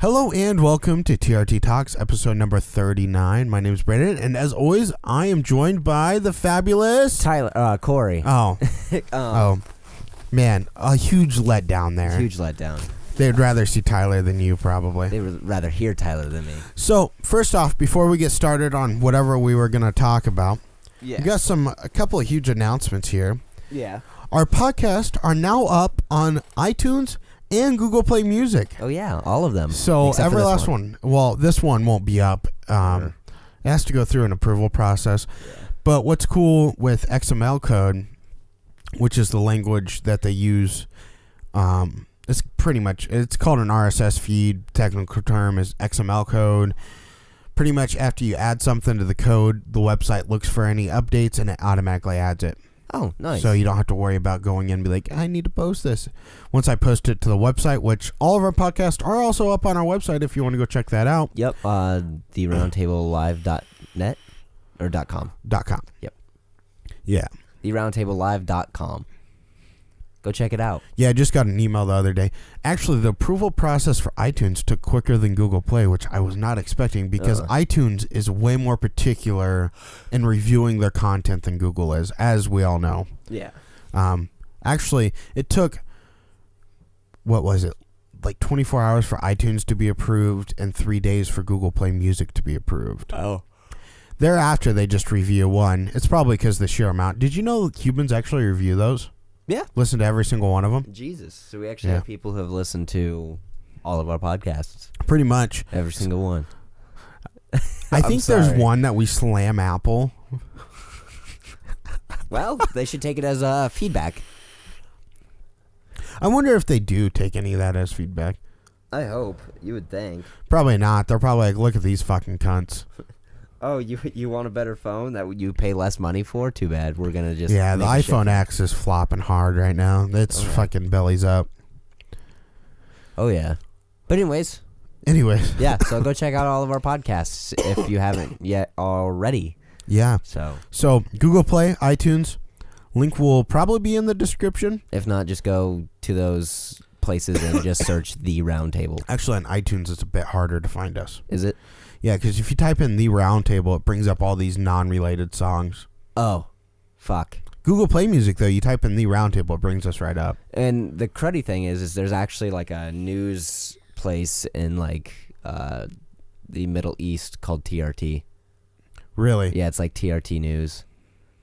Hello and welcome to Trtalks, episode number 39. My name is Brandon, and as always, I am joined by the fabulous Corey. Oh, man, a huge letdown there. Huge letdown. They'd rather see Tyler than you, probably. They would rather hear Tyler than me. So, first off, before we get started on whatever we were going to talk about, we got a couple of huge announcements here. Yeah. Our podcasts are now up on iTunes and Google Play Music. Oh, yeah, all of them. So every last one. Well, this one won't be up. It has to go through an approval process. Yeah. But what's cool with XML code, which is the language that they use, it's called an RSS feed. Technical term is XML code. Pretty much after you add something to the code, the website looks for any updates and it automatically adds it. Oh, nice. So you don't have to worry about going in and be like, I need to post this. Once I post it to the website, which all of our podcasts are also up on our website if you want to go check that out. Yep. Theeroundtablelive.net or .com. .com. Yep. Yeah. Theeroundtablelive.com. Go check it out. Yeah, I just got an email the other day. Actually, the approval process for iTunes took quicker than Google Play, which I was not expecting because iTunes is way more particular in reviewing their content than Google is, as we all know. Yeah. Actually, it took, like 24 hours for iTunes to be approved and 3 days for Google Play Music to be approved. Oh. Thereafter, they just review one. It's probably because of the sheer amount. Did you know that humans actually review those? Yeah. Listen to every single one of them. Jesus. So we actually have people who have listened to all of our podcasts. Pretty much. Every single one. I think there's one that we slam Apple. Well, they should take it as feedback. I wonder if they do take any of that as feedback. I hope. You would think. Probably not. They're probably like, look at these fucking cunts. Oh, you want a better phone that you pay less money for? Too bad. We're going to just... Yeah, the iPhone X is flopping hard right now. It's fucking bellies up. Oh, yeah. But anyways. Yeah, so go check out all of our podcasts if you haven't yet already. Yeah. So Google Play, iTunes, link will probably be in the description. If not, just go to those places and just search Theeroundtable. Actually, on iTunes, it's a bit harder to find us. Is it? Yeah, because if you type in Theeroundtable, it brings up all these non-related songs. Oh, fuck. Google Play Music, though, you type in Theeroundtable, it brings us right up. And the cruddy thing is there's actually like a news place in like the Middle East called TRT. Really? Yeah, it's like TRT News.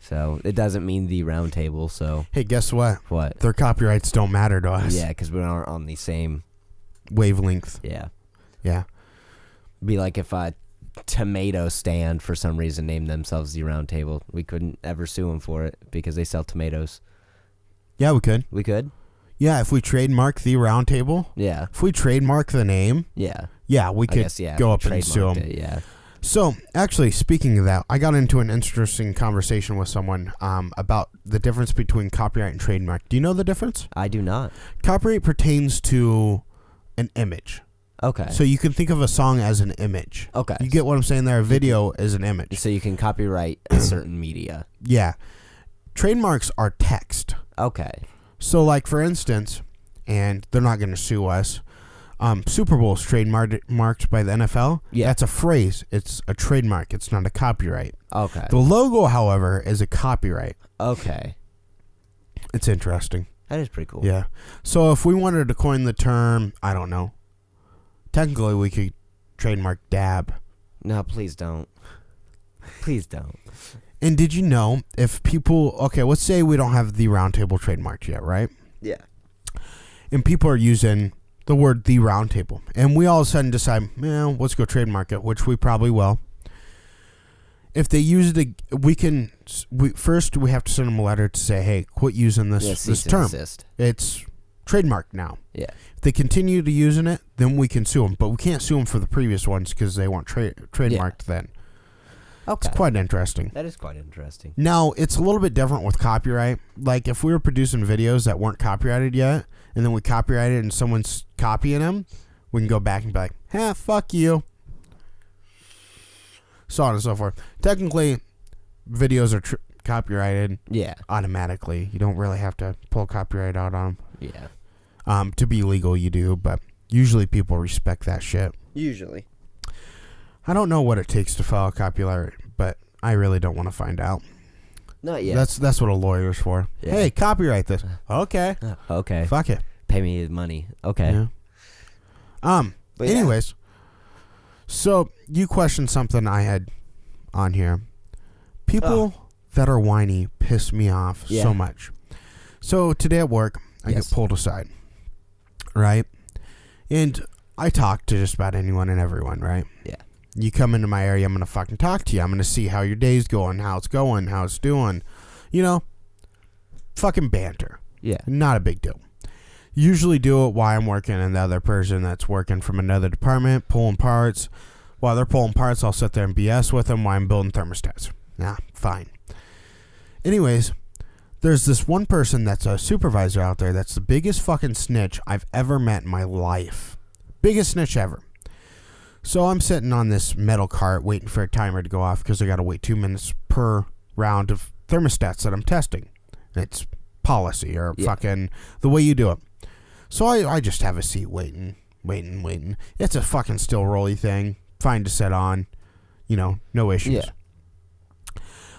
So it doesn't mean The Roundtable, so... Hey, guess what? What? Their copyrights don't matter to us. Yeah, because we aren't on the same... wavelength. Yeah. Yeah. Be like if a tomato stand for some reason named themselves The Roundtable. We couldn't ever sue them for it because they sell tomatoes. Yeah, we could. We could? Yeah, if we trademark The Roundtable. Yeah. If we trademark the name. Yeah. Yeah, we could go up and sue them. Yeah. So, actually, speaking of that, I got into an interesting conversation with someone about the difference between copyright and trademark. Do you know the difference? I do not. Copyright pertains to an image. Okay. So you can think of a song as an image. Okay. You get what I'm saying there? A video is an image. So you can copyright a certain media. Yeah. Trademarks are text. Okay. So, like, for instance, and they're not going to sue us, Super Bowl is trademarked by the NFL. Yeah. That's a phrase. It's a trademark. It's not a copyright. Okay. The logo, however, is a copyright. Okay. It's interesting. That is pretty cool. Yeah. So if we wanted to coin the term, I don't know, technically we could trademark dab. No, please don't. Please don't. And did you know if people, okay, let's say we don't have the Roundtable trademarked yet, right? Yeah. And people are using the word The Roundtable. And we all of a sudden decide, let's go trademark it, which we probably will. If they use it, first we have to send them a letter to say, hey, quit using this term. It's trademarked now. Yeah. If they continue to using it, then we can sue them. But we can't sue them for the previous ones because they weren't trademarked then. Okay. It's quite interesting. That is quite interesting. Now, it's a little bit different with copyright. Like, if we were producing videos that weren't copyrighted yet, and then we copyright it and someone's copying them, we can go back and be like, fuck you. So on and so forth. Technically, videos are copyrighted automatically. You don't really have to pull copyright out on them. Yeah. To be legal, you do, but Usually people respect that shit. Usually. I don't know what it takes to file copyright, but I really don't want to find out. Not yet. That's what a lawyer's for. Yeah. Hey, copyright this. Okay. Okay. Fuck it. Pay me the money. Okay. Yeah. But anyways, so you questioned something I had on here. People that are whiny piss me off so much. So today at work, I get pulled aside, right? And I talk to just about anyone and everyone, right? Yeah. You come into my area, I'm going to fucking talk to you. I'm going to see how your day's going, how it's doing. You know, fucking banter. Yeah. Not a big deal. Usually do it while I'm working and the other person that's working from another department, pulling parts. While they're pulling parts, I'll sit there and BS with them while I'm building thermostats. Nah, fine. Anyways, there's this one person that's a supervisor out there that's the biggest fucking snitch I've ever met in my life. Biggest snitch ever. So I'm sitting on this metal cart waiting for a timer to go off because I got to wait 2 minutes per round of thermostats that I'm testing. It's policy or fucking the way you do it. So I just have a seat waiting. It's a fucking steel rolly thing. Fine to sit on. You know, no issues. Yeah.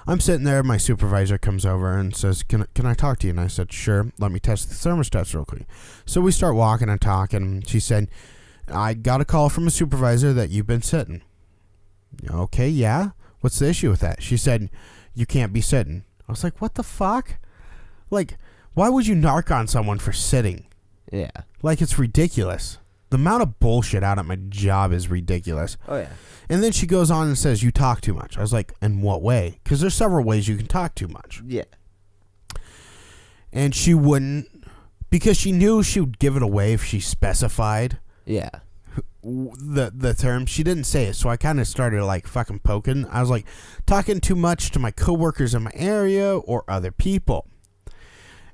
I'm sitting there. My supervisor comes over and says, can I talk to you? And I said, sure. Let me test the thermostats real quick. So we start walking and talking. She said, I got a call from a supervisor that you've been sitting. Okay, yeah. What's the issue with that? She said, you can't be sitting. I was like, what the fuck? Like, why would you narc on someone for sitting? Yeah. Like, it's ridiculous. The amount of bullshit out at my job is ridiculous. Oh, yeah. And then she goes on and says, you talk too much. I was like, in what way? Because there's several ways you can talk too much. Yeah. And she wouldn't, because she knew she would give it away if she specified Yeah. the term. She didn't say it, so I kind of started like fucking poking. I was like, talking too much to my coworkers in my area or other people.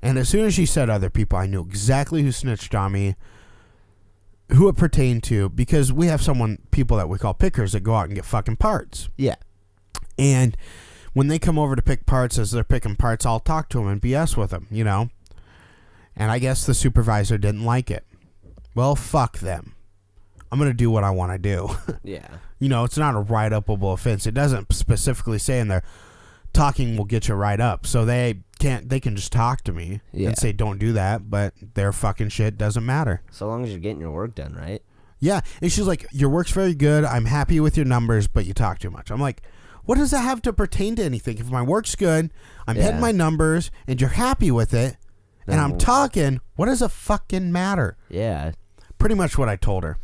And as soon as she said other people, I knew exactly who snitched on me, who it pertained to, because we have people that we call pickers that go out and get fucking parts. Yeah. And when they come over to pick parts, as they're picking parts, I'll talk to them and BS with them, you know? And I guess the supervisor didn't like it. Well, fuck them. I'm going to do what I want to do. Yeah. You know, it's not a write-upable offense. It doesn't specifically say in there, talking will get you right up. So they can just talk to me and say, don't do that, but their fucking shit doesn't matter. So long as you're getting your work done, right? Yeah. And she's like, your work's very good. I'm happy with your numbers, but you talk too much. I'm like, what does that have to pertain to anything? If my work's good, I'm hitting my numbers, and you're happy with it, and I'm talking, what does it fucking matter? Yeah. Pretty much what I told her.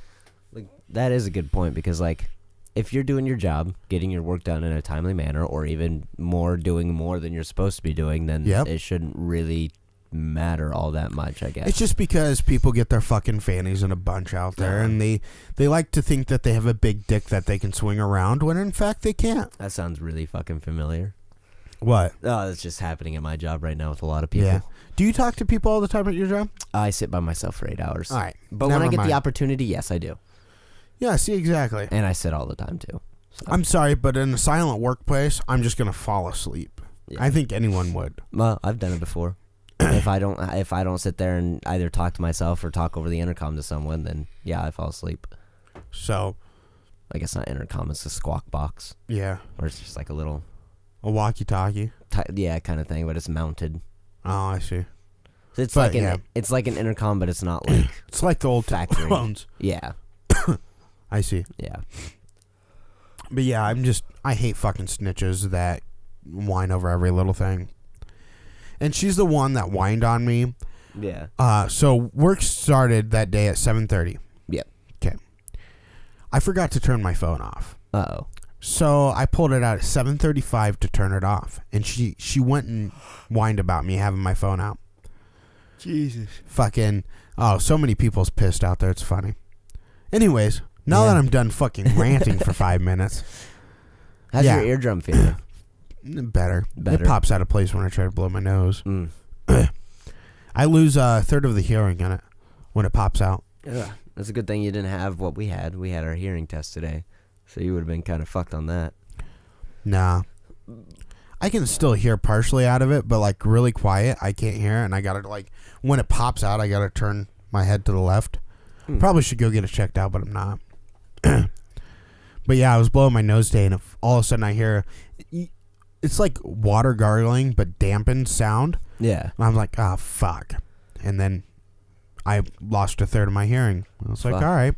Like, that is a good point, because, like, if you're doing your job, getting your work done in a timely manner, or even more, doing more than you're supposed to be doing, then it shouldn't really matter all that much, I guess. It's just because people get their fucking fannies in a bunch out there, and they like to think that they have a big dick that they can swing around, when in fact they can't. That sounds really fucking familiar. What? Oh, it's just happening at my job right now with a lot of people. Yeah. Do you talk to people all the time at your job? I sit by myself for 8 hours. All right. But when I get the opportunity, yes, I do. Yeah, see, exactly. And I sit all the time, too. So. I'm sorry, but in a silent workplace, I'm just going to fall asleep. Yeah. I think anyone would. Well, I've done it before. If I don't sit there and either talk to myself or talk over the intercom to someone, then yeah, I fall asleep. So, I guess not intercom, it's a squawk box. Yeah. Or it's just like a little... A walkie-talkie? Yeah, kind of thing, but it's mounted. Oh, I see. So it's like an intercom, but it's not like... It's like the old factory phones. Yeah. I see. Yeah. But yeah, I hate fucking snitches that whine over every little thing. And she's the one that whined on me. Yeah. So work started that day at 7:30. Yep. Okay. I forgot to turn my phone off. Uh-oh. So I pulled it out at 7:35 to turn it off. And she went and whined about me having my phone out. Jesus. Fucking, so many people's pissed out there. It's funny. Anyways, now that I'm done fucking ranting for 5 minutes. How's your eardrum feeling? Better. It pops out of place when I try to blow my nose. Mm. I lose a third of the hearing in it when it pops out. Yeah. That's a good thing you didn't have what we had. We had our hearing test today. So you would have been kind of fucked on that. Nah. I can still hear partially out of it, but like really quiet, I can't hear it. And I gotta when it pops out, I gotta turn my head to the left. Probably should go get it checked out, but I'm not. But yeah, I was blowing my nose today, and all of a sudden I hear, it's like water gargling, but dampened sound. Yeah. And I'm like, oh, fuck. And then I lost a third of my hearing. I was like, all right.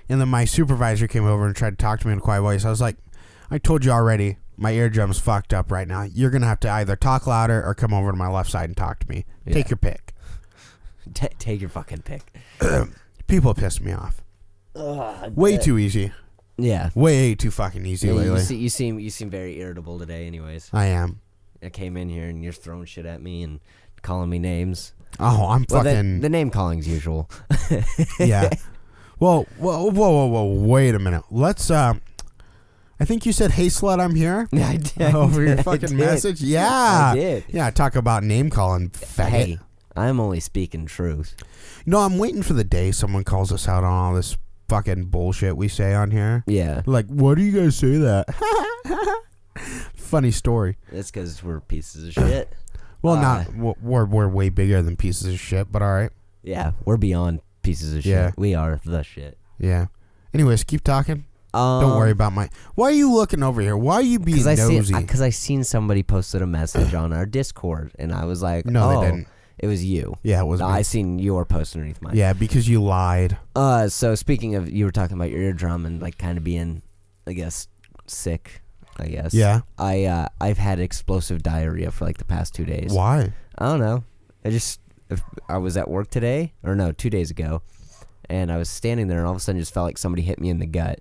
And then my supervisor came over and tried to talk to me in a quiet voice. I was like, I told you already, my eardrum's fucked up right now. You're going to have to either talk louder or come over to my left side and talk to me. Yeah. Take your pick. Take your fucking pick. People piss me off. Way too easy. Yeah. Way too fucking easy lately. You seem very irritable today anyways. I am. I came in here and you're throwing shit at me and calling me names. Oh, I'm fucking... The name calling's usual. Yeah. Well, whoa, wait a minute. Let's, I think you said, hey, slut, I'm here. Yeah, I did. Over your fucking message? Yeah. I did. Yeah, talk about name calling, faggot. Hey, I'm only speaking truth. No, I'm waiting for the day someone calls us out on all this fucking bullshit we say on here. Yeah. Like, why do you guys say that? Funny story. It's because we're pieces of shit. Well, we're way bigger than pieces of shit, but all right. Yeah, we're beyond pieces of shit. Yeah. We are the shit. Yeah. Anyways, keep talking. Don't worry about my... Why are you looking over here? Why are you being nosy? Because I seen somebody posted a message on our Discord, and I was like, no, they didn't. It was you. Yeah, it was me. I seen your post underneath mine. Yeah, because you lied. So speaking of, you were talking about your eardrum and like kind of being, I guess, sick. I guess. Yeah. I've had explosive diarrhea for like the past 2 days. Why? I don't know. I was at work today, or no, 2 days ago, and I was standing there, and all of a sudden, just felt like somebody hit me in the gut,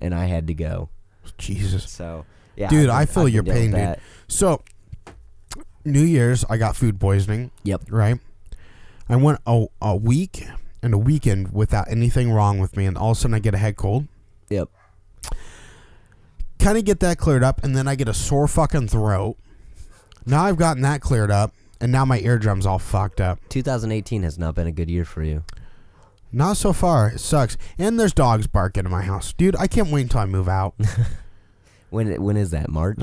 and I had to go. Jesus. So yeah, dude, I feel your pain, dude. So, New Year's, I got food poisoning. Yep. Right. I went a week and a weekend without anything wrong with me, and all of a sudden, I get a head cold. Yep. Kind of get that cleared up, and then I get a sore fucking throat. Now I've gotten that cleared up, and now my eardrum's all fucked up. 2018 has not been a good year for you. Not so far. It sucks. And there's dogs barking in my house. Dude, I can't wait until I move out. When is that? March?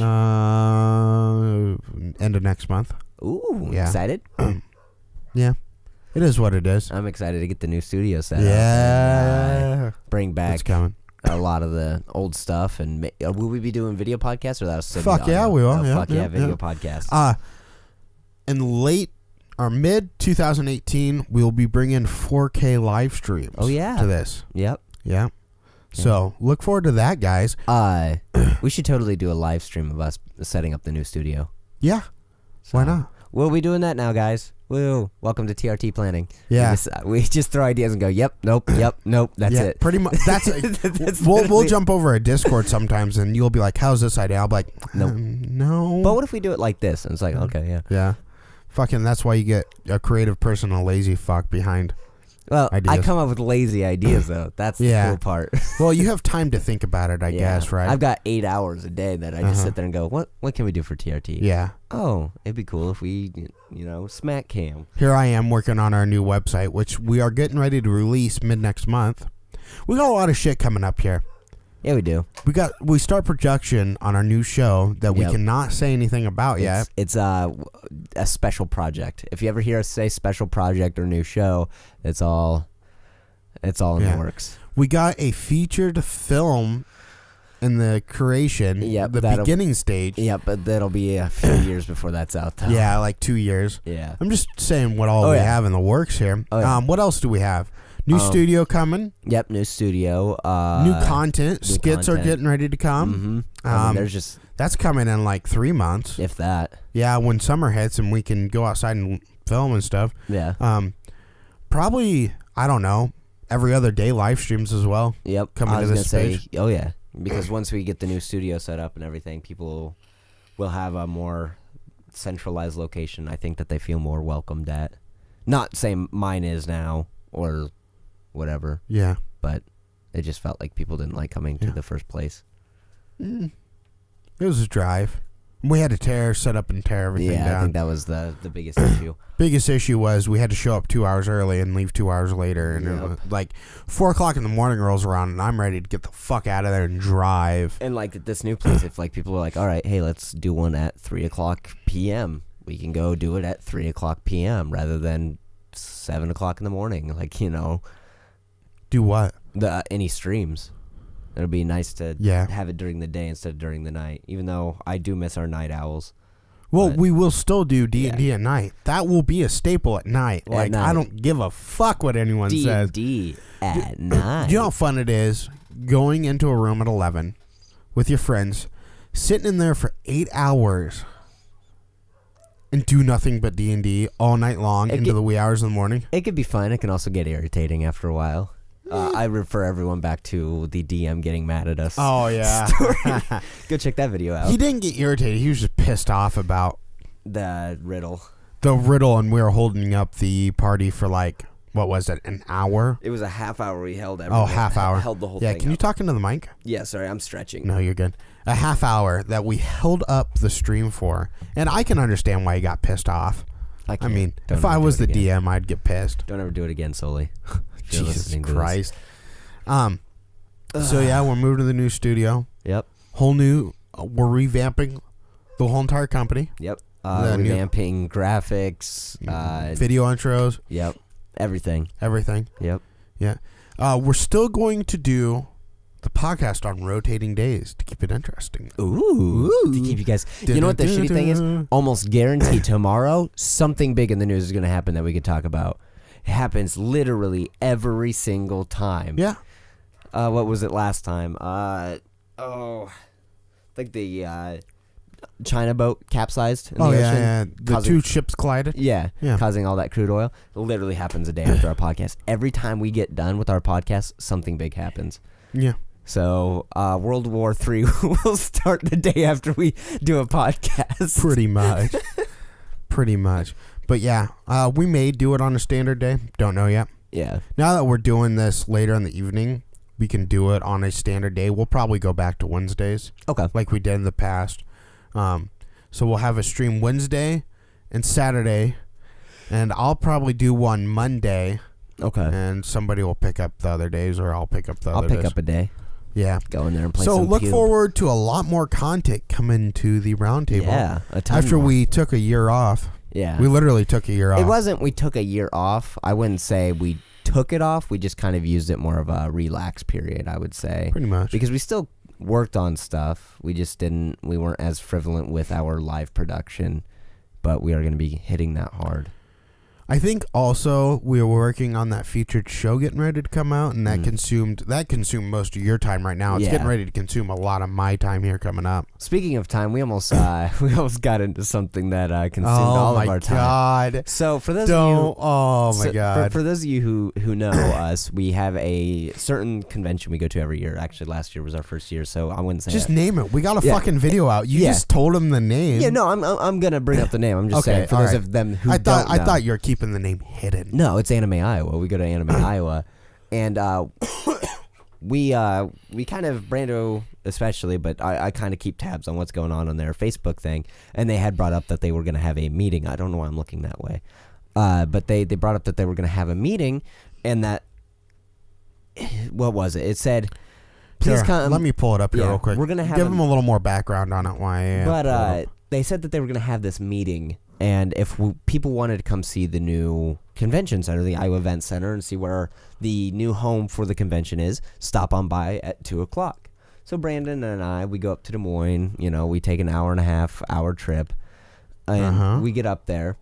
End of next month. Ooh, yeah. Excited? Yeah. It is what it is. I'm excited to get the new studio set up. Yeah. Bring back... It's coming. A lot of the old stuff, and will we be doing video podcasts or that'll still fuck yeah, we will. Fuck yeah, video podcasts. In late or mid 2018, we'll be bringing 4K live streams. Oh yeah, to this. Yep. Yeah. So look forward to that, guys. We should totally do a live stream of us setting up the new studio. Yeah. So, why not? We'll be doing that now, guys. Woo! Welcome to TRT planning. Yeah, we just throw ideas and go, yep, nope, yep, nope. That's it. Pretty much. That's we'll jump over a Discord sometimes, and you'll be like, "How's this idea?" I'll be like, nope, no. But what if we do it like this? And it's like, okay, yeah, yeah. Fucking. That's why you get a creative person, a lazy fuck behind. Well, ideas. I come up with lazy ideas though. That's the cool part. Well, you have time to think about it, I guess, right? I've got 8 hours a day that I just sit there and go, what can we do for TRT? Yeah. Oh, it'd be cool if we, smack cam. Here I am working on our new website, which we are getting ready to release mid next month. We got a lot of shit coming up here. Yeah, we do. We start production on our new show that we cannot say anything about yet. It's a special project. If you ever hear us say special project or new show, it's all in the works. We got a featured film in the creation, the beginning stage. Yeah, but that'll be a few years before that's out, though. Yeah, like 2 years. Yeah. I'm just saying what all we have in the works here. Oh, yeah. What else do we have? New studio coming. Yep, new studio. New content. Skits are getting ready to come. Mm-hmm. That's coming in like 3 months. If that. Yeah, when summer hits and we can go outside and film and stuff. Yeah. Probably, I don't know, every other day live streams as well. Yep. Coming to this stage. Oh, yeah. Because once we get the new studio set up and everything, people will have a more centralized location. I think that they feel more welcomed at. Not saying mine is now or whatever. Yeah. But it just felt like people didn't like coming to the first place. It was a drive. We had to set up and tear everything down. Yeah, I think that was the biggest issue. Biggest issue was we had to show up 2 hours early and leave 2 hours later. And it was like 4 o'clock in the morning rolls around and I'm ready to get the fuck out of there and drive. And like at this new place, if like people were like, all right, hey, let's do one at 3 o'clock p.m. We can go do it at 3 o'clock p.m. rather than 7 o'clock in the morning. Like, Do what? Any streams. It'll be nice to have it during the day instead of during the night, even though I do miss our night owls. Well, we will still do D&D at night. That will be a staple at night. Like, night. I don't give a fuck what anyone says. D&D at night. Do you know how fun it is going into a room at 11 with your friends, sitting in there for 8 hours and do nothing but D&D all night long into the wee hours of the morning? It could be fun. It can also get irritating after a while. I refer everyone back to the DM getting mad at us. Oh, yeah. Go check that video out. He didn't get irritated. He was just pissed off about the riddle. And we were holding up the party for like, what was it, an hour? It was a half hour we held everything. Oh, half hour. Held the whole thing. Yeah, can you talk into the mic? Yeah, sorry, I'm stretching. No, you're good. A half hour that we held up the stream for. And I can understand why he got pissed off. I mean, if I was the DM, I'd get pissed. Don't ever do it again, Sully. Jesus Christ. So yeah, we're moving to the new studio. Yep. Whole new. We're revamping the whole entire company. Yep. Revamping graphics, video intros. Yep. Everything. Yep. Yeah. We're still going to do the podcast on rotating days to keep it interesting. Ooh. To keep you guys. You know what the shitty thing is? Almost guaranteed tomorrow something big in the news is going to happen that we could talk about. It happens literally every single time. Yeah. What was it last time? I think the China boat capsized in the ocean. Yeah. The two ships collided. Yeah, causing all that crude oil. It literally happens a day after our podcast. Every time we get done with our podcast, something big happens. Yeah. So World War III will start the day after we do a podcast. Pretty much. But yeah, we may do it on a standard day. Don't know yet. Yeah. Now that we're doing this later in the evening, we can do it on a standard day. We'll probably go back to Wednesdays. Okay. Like we did in the past. So we'll have a stream Wednesday and Saturday, and I'll probably do one Monday. Okay. And somebody will pick up the other days, or I'll pick up the other days. I'll pick up a day. Yeah. Go in there and play some So look forward to a lot more content coming to the Roundtable. Yeah, a ton after more. We took a year off. Yeah. We literally took a year off. It wasn't we took a year off. I wouldn't say we took it off. We just kind of used it more of a relax period, I would say. Pretty much. Because we still worked on stuff. We weren't as frivolent with our live production, but we are going to be hitting that hard. I think also we were working on that featured show getting ready to come out, and that consumed most of your time right now. It's getting ready to consume a lot of my time here coming up. Speaking of time, we almost got into something that consumed all of our time. Oh my God! So for those of you, oh my God! For those of you who know us, we have a certain convention we go to every year. Actually, last year was our first year, so I wouldn't say just name it. We got a fucking video out. You just told them the name. Yeah, no, I'm gonna bring up the name. I'm just saying for those of them who don't know. I thought you were keeping the name hidden. No, it's Anime Iowa. We go to Anime Iowa, and we kind of, Brando especially, but I kind of keep tabs on what's going on their Facebook thing, and they had brought up that they were going to have a meeting. I don't know why I'm looking that way, but they brought up that they were going to have a meeting, and that, what was it? It said, please come. Let me pull it up here real quick. We're gonna give them a little more background on it. Why? But they said that they were going to have this meeting. And if people wanted to come see the new convention center, the Iowa Event Center, and see where the new home for the convention is, stop on by at 2:00. So Brandon and I, we go up to Des Moines. We take an hour and a half hour trip, and we get up there,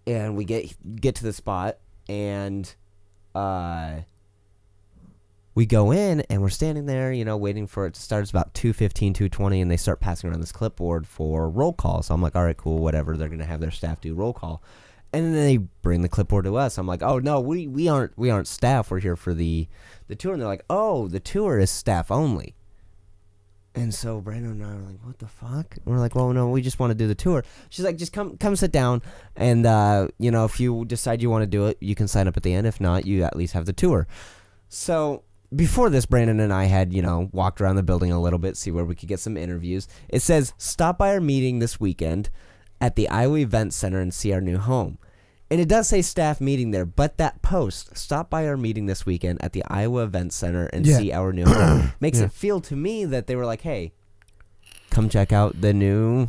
and we get to the spot, and we go in, and we're standing there, waiting for it to start. It's about 2:15, 2:20, and they start passing around this clipboard for roll call. So I'm like, all right, cool, whatever. They're going to have their staff do roll call. And then they bring the clipboard to us. I'm like, oh, no, we aren't staff. We're here for the tour. And they're like, oh, the tour is staff only. And so Brandon and I are like, what the fuck? And we're like, well, no, we just want to do the tour. She's like, just come sit down. And, if you decide you want to do it, you can sign up at the end. If not, you at least have the tour. So before this, Brandon and I had, walked around the building a little bit, see where we could get some interviews. It says, stop by our meeting this weekend at the Iowa Event Center and see our new home. And it does say staff meeting there, but that post, stop by our meeting this weekend at the Iowa Event Center and see our new home, makes it feel to me that they were like, hey, come check out the new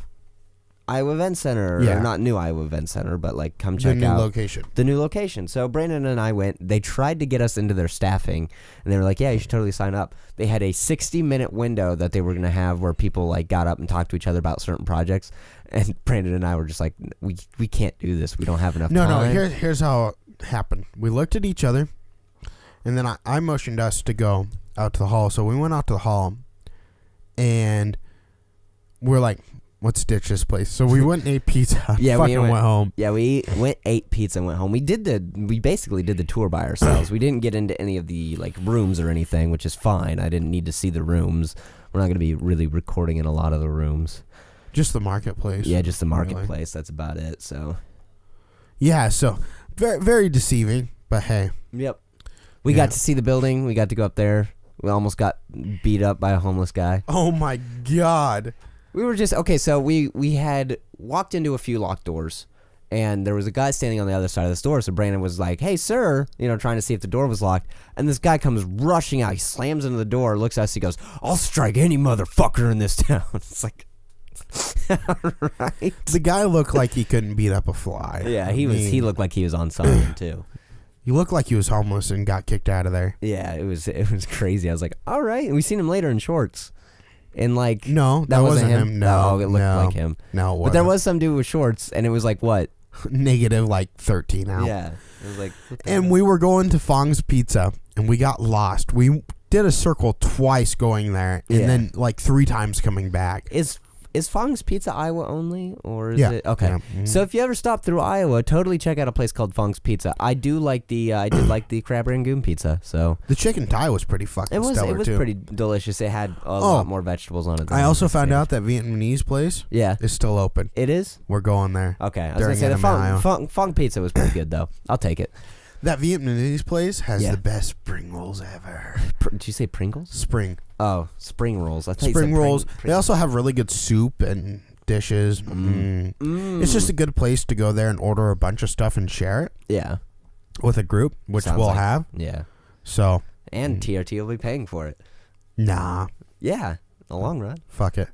Iowa Event Center. Yeah. Or not new Iowa Event Center, but like come check the new out location. the new location. So Brandon and I went. They tried to get us into their staffing, and they were like, "Yeah, you should totally sign up." They had a 60-minute window that they were going to have where people like got up and talked to each other about certain projects, and Brandon and I were just like, "We can't do this. We don't have enough time." No. Here's how it happened. We looked at each other, and then I motioned us to go out to the hall. So we went out to the hall, and we're like, let's ditch this place. So we went and ate pizza. Yeah, we went home. Yeah, we ate pizza and went home. We basically did the tour by ourselves. We didn't get into any of the like rooms or anything, which is fine. I didn't need to see the rooms. We're not going to be really recording in a lot of the rooms. Just the marketplace. Yeah, just the marketplace. Really. That's about it. So. Yeah. So very, very deceiving. But hey. Yep. We got to see the building. We got to go up there. We almost got beat up by a homeless guy. Oh my God. We were just okay. So we had walked into a few locked doors, and there was a guy standing on the other side of this door. So Brandon was like, "Hey, sir," trying to see if the door was locked. And this guy comes rushing out. He slams into the door, looks at us. He goes, "I'll strike any motherfucker in this town." It's like, right? The guy looked like he couldn't beat up a fly. Yeah, he looked like he was on something too. He looked like he was homeless and got kicked out of there. Yeah, it was crazy. I was like, all right. And we seen him later in shorts. And like, no, that wasn't him. No, it looked like him. No, it wasn't. But there was some dude with shorts, and it was like what? Negative like 13 out. Yeah, it was like. And we were going to Fong's Pizza, and we got lost. We did a circle twice going there, and then like 3 times coming back. Is Fong's Pizza Iowa only, or is it? Okay. Yeah. Mm-hmm. So if you ever stop through Iowa, totally check out a place called Fong's Pizza. I do like the I did like the crab rangoon pizza. So the chicken thigh was pretty fucking stellar. It was too. pretty delicious. It had a lot more vegetables on it. I also found out that Vietnamese place is still open. It is? We're going there. Okay. I was going to say the Fong Pizza was pretty good, though. I'll take it. That Vietnamese place has the best spring rolls ever. Did you say Pringles? Spring. Oh, spring rolls. I thought spring you said rolls. They also have really good soup and dishes. It's just a good place to go there and order a bunch of stuff and share it. Yeah. With a group, which we'll have. Yeah. So. And TRT will be paying for it. Nah. Yeah. In the long run. Fuck it.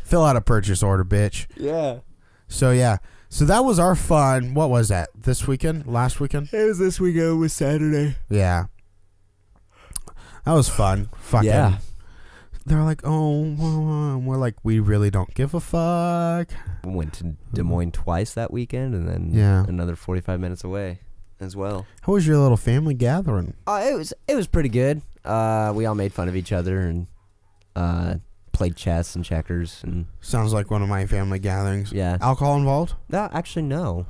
Fill out a purchase order, bitch. Yeah. So, yeah. So that was our fun. What was that? This weekend? Last weekend? It was this weekend. It was Saturday. Yeah. That was fun. Fucking. Yeah. They're like, oh, and we're like, we really don't give a fuck. We went to Des Moines twice that weekend, and then another 45 minutes away as well. How was your little family gathering? It was pretty good. We all made fun of each other and played chess and checkers. And sounds like one of my family gatherings. Yeah. Alcohol involved? No, actually, no.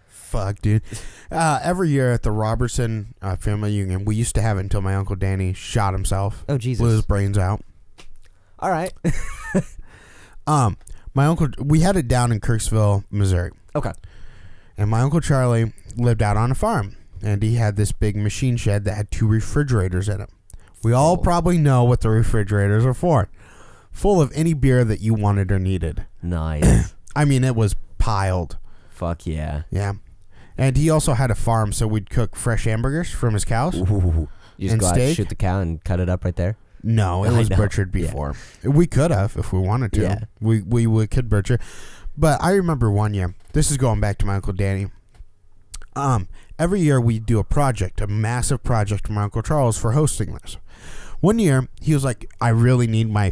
Fuck, dude. Every year at the Robertson family union, we used to have it until my Uncle Danny shot himself. Oh, Jesus. Blew his brains out. All right. My uncle, we had it down in Kirksville, Missouri. Okay. And my Uncle Charlie lived out on a farm, and he had this big machine shed that had 2 refrigerators in it. We all probably know what the refrigerators are for. Full of any beer that you wanted or needed. Nice. I mean, it was piled. Fuck yeah. Yeah. And he also had a farm, so we'd cook fresh hamburgers from his cows. Ooh. You just and go out steak. and shoot the cow and cut it up right there? No, it was butchered before. Yeah. We could have if we wanted to. Yeah. We could butcher. But I remember one year, this is going back to my Uncle Danny. Every year we do a project, a massive project for my Uncle Charles for hosting this. One year, he was like, I really need my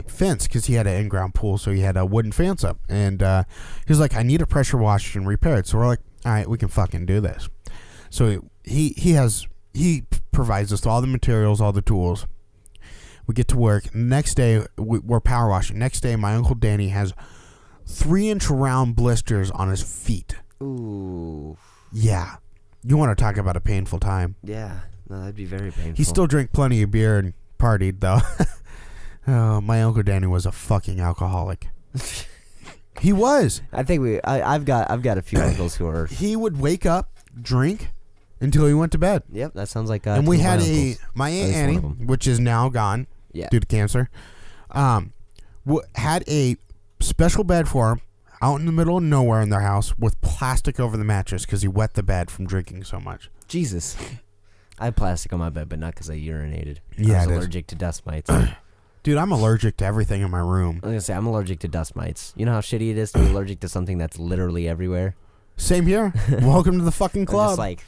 fence, because he had an in-ground pool, so he had a wooden fence up. And he was like, I need a pressure washed and repaired. So we're like, all right, we can fucking do this. So he provides us all the materials, all the tools. We get to work. Next day, we're power washing. Next day, my Uncle Danny has 3-inch round blisters on his feet. Ooh. Yeah. You want to talk about a painful time. Yeah. No, that'd be very painful. He still drank plenty of beer and partied, though. Oh, my Uncle Danny was a fucking alcoholic. He was. I think I've got a few uncles who are. He would wake up, drink, until he went to bed. Yep, that sounds like. And we had my Aunt Annie, which is now gone due to cancer, had a special bed for him out in the middle of nowhere in their house with plastic over the mattress because he wet the bed from drinking so much. Jesus. I have plastic on my bed, but not because I urinated. Yeah, I was allergic to dust mites. Dude, I'm allergic to everything in my room. I was gonna say I'm allergic to dust mites. You know how shitty it is to be allergic to something that's literally everywhere. Same here. Welcome to the fucking club. Just like,